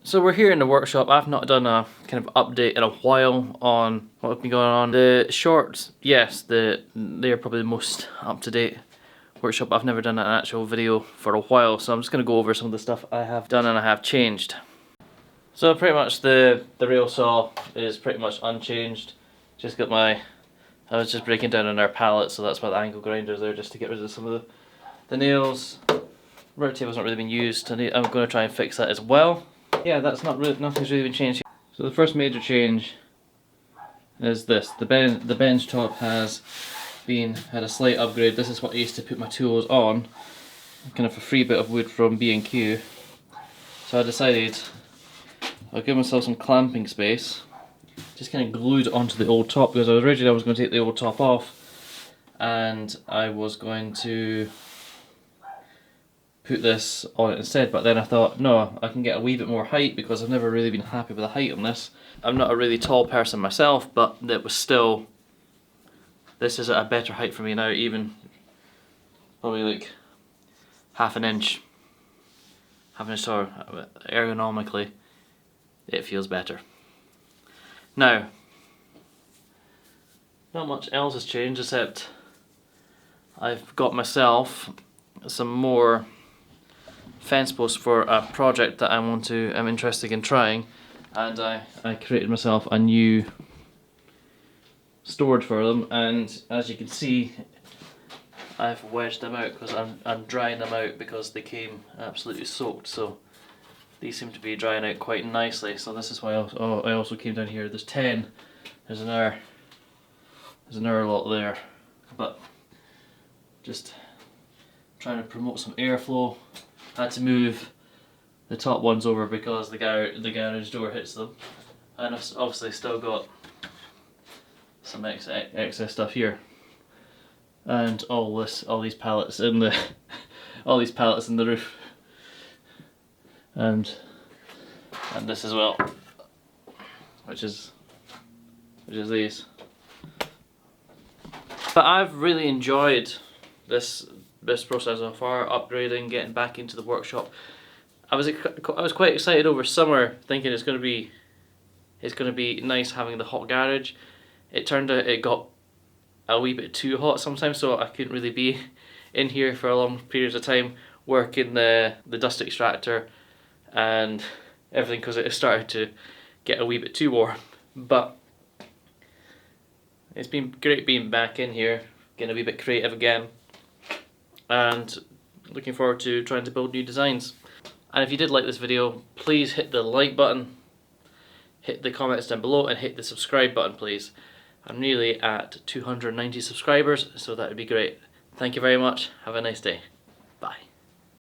So we're here in the workshop. I've not done a kind of update in a while on what's been going on. The shorts, yes, they are probably the most up-to-date workshop. I've never done an actual video for a while, so I'm just going to go over some of the stuff I have done and I have changed. So pretty much the rail saw is pretty much unchanged. Just got I was just breaking down on our pallet, so that's why the angle grinder's there, just to get rid of some of the nails. Route table's not really been used. I'm going to try and fix that as well. Yeah, nothing's really been changed here. So the first major change is this. The bench top had a slight upgrade. This is what I used to put my tools on, kind of a free bit of wood from B&Q. So I decided I'll give myself some clamping space. Just kind of glued it onto the old top, because originally I was going to take the old top off and I was going to put this on it instead, but then I thought, no, I can get a wee bit more height, because I've never really been happy with the height on this. I'm not a really tall person myself, but it was still, this is at a better height for me now, even probably like half an inch taller. Ergonomically it feels better. Now, not much else has changed, except I've got myself some more fence posts for a project that I'm interested in trying, and I created myself a new storage for them, and as you can see I've wedged them out because I'm drying them out, because they came absolutely soaked, so these seem to be drying out quite nicely. So this is why I also came down here. There's 10, there's another lot there, but just trying to promote some airflow. Had to move the top ones over because the garage door hits them, and I've obviously still got some excess stuff here, and all these pallets in the roof, and this as well, which is these. But I've really enjoyed this process so far, upgrading, getting back into the workshop. I was quite excited over summer, thinking it's going to be nice having the hot garage. It turned out it got a wee bit too hot sometimes, so I couldn't really be in here for a long periods of time working the dust extractor and everything, because it started to get a wee bit too warm. But it's been great being back in here, getting a wee bit creative again, and looking forward to trying to build new designs. And if you did like this video, please hit the like button, hit the comments down below, and hit the subscribe button, please. I'm nearly at 290 subscribers, so that would be great. Thank you very much. Have a nice day. Bye.